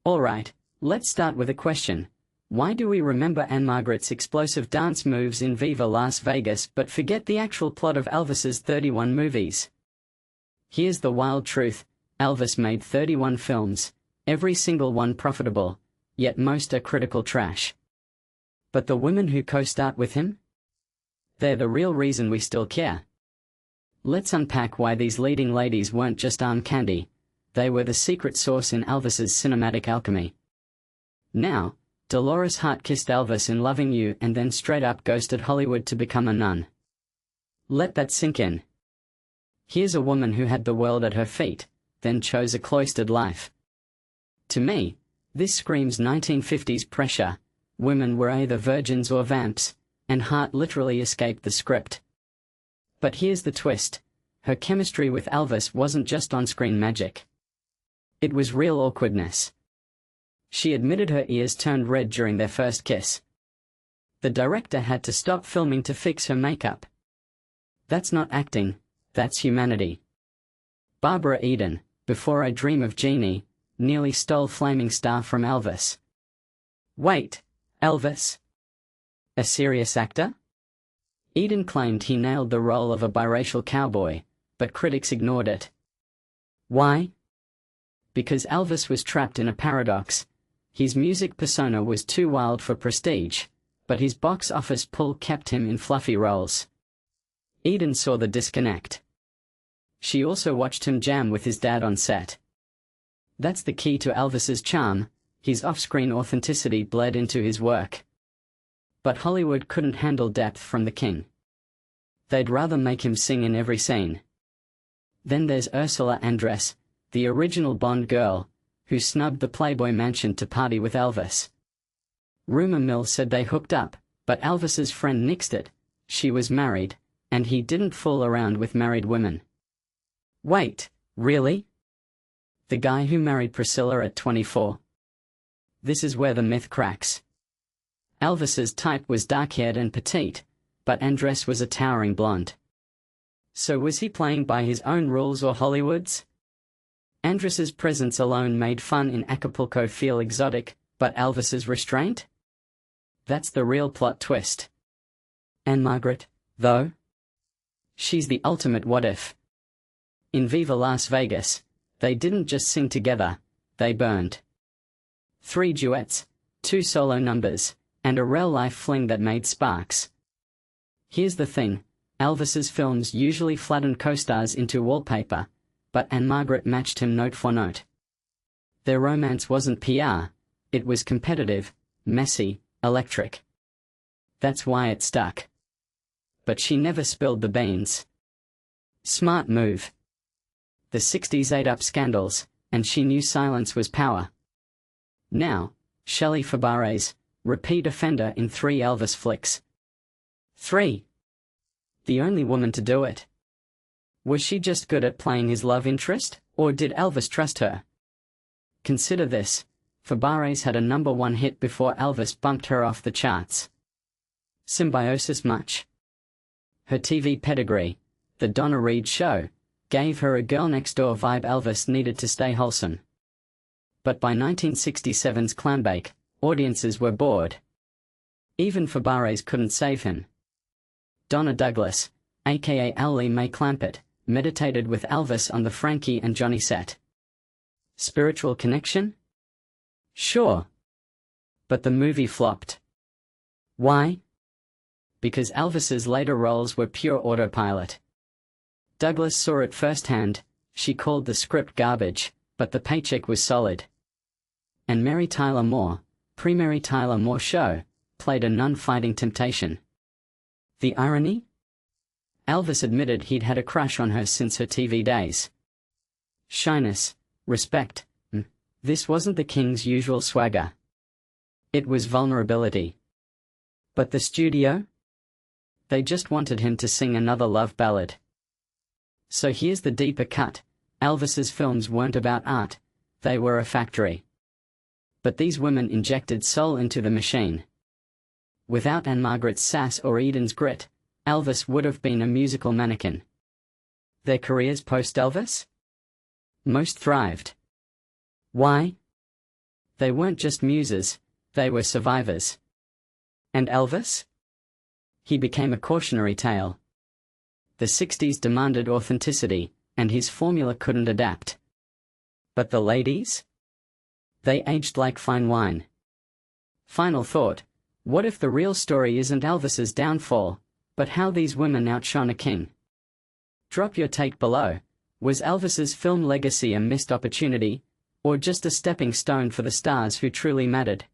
Alright, let's start with a question. Why do we remember Ann-Margret's explosive dance moves in Viva Las Vegas but forget the actual plot of Elvis's 31 movies? Here's the wild truth: Elvis made 31 films, every single one profitable, yet most are critical trash. But the women who co-starred with him? They're the real reason we still care. Let's unpack why these leading ladies weren't just arm candy, they were the secret sauce in Elvis's cinematic alchemy. Now, Dolores Hart kissed Elvis in Loving You and then straight up ghosted Hollywood to become a nun. Let that sink in. Here's a woman who had the world at her feet, then chose a cloistered life. To me, this screams 1950s pressure. Women were either virgins or vamps, and Hart literally escaped the script. But here's the twist: her chemistry with Elvis wasn't just on-screen magic. It was real awkwardness. She admitted her ears turned red during their first kiss. The director had to stop filming to fix her makeup. That's not acting, that's humanity. Barbara Eden, Before I Dream of Jeannie, nearly stole Flaming Star from Elvis. Wait, Elvis? A serious actor? Eden claimed he nailed the role of a biracial cowboy, but critics ignored it. Why? Because Elvis was trapped in a paradox. His music persona was too wild for prestige, but his box office pull kept him in fluffy roles. Eden saw the disconnect. She also watched him jam with his dad on set. That's the key to Elvis's charm: his off-screen authenticity bled into his work. But Hollywood couldn't handle depth from the king. They'd rather make him sing in every scene. Then there's Ursula Andress, the original Bond girl, who snubbed the Playboy Mansion to party with Elvis. Rumor mill said they hooked up, but Elvis's friend nixed it. She was married, and he didn't fool around with married women. Wait, really? The guy who married Priscilla at 24? This is where the myth cracks. Elvis's type was dark-haired and petite, but Andress was a towering blonde. So was he playing by his own rules or Hollywood's? Andress's presence alone made fun in Acapulco feel exotic, but Elvis's restraint? That's the real plot twist. Ann-Margret, though? She's the ultimate what-if. In Viva Las Vegas, they didn't just sing together, they burned. 3 duets, 2 solo numbers, and a real-life fling that made sparks. Here's the thing: Elvis's films usually flattened co-stars into wallpaper, but Ann-Margret matched him note for note. Their romance wasn't PR, it was competitive, messy, electric. That's why it stuck. But she never spilled the beans. Smart move. The 60s ate up scandals, and she knew silence was power. Now, Shelley Fabares, repeat offender in 3 Elvis flicks. 3. The only woman to do it. Was she just good at playing his love interest, or did Elvis trust her? Consider this: Fabares had a #1 hit before Elvis bumped her off the charts. Symbiosis much? Her TV pedigree, The Donna Reed Show, gave her a girl-next-door vibe Elvis needed to stay wholesome. But by 1967's Clambake, audiences were bored. Even Fabares couldn't save him. Donna Douglas, aka Ellie Mae Clampett, meditated with Elvis on the Frankie and Johnny set. Spiritual connection? Sure. But the movie flopped. Why? Because Elvis's later roles were pure autopilot. Douglas saw it firsthand. She called the script garbage, but the paycheck was solid. And Mary Tyler Moore, pre-Mary Tyler Moore Show, played a nun fighting temptation. The irony? Elvis admitted he'd had a crush on her since her TV days. Shyness, respect. This wasn't the king's usual swagger. It was vulnerability. But the studio? They just wanted him to sing another love ballad. So here's the deeper cut: Elvis's films weren't about art, they were a factory. But these women injected soul into the machine. Without Ann-Margret's sass or Eden's grit, Elvis would have been a musical mannequin. Their careers post-Elvis? Most thrived. Why? They weren't just muses, they were survivors. And Elvis? He became a cautionary tale. The 60s demanded authenticity, and his formula couldn't adapt. But the ladies? They aged like fine wine. Final thought, what if the real story isn't Elvis's downfall, but how these women outshone a king? Drop your take below. Was Elvis's film legacy a missed opportunity, or just a stepping stone for the stars who truly mattered?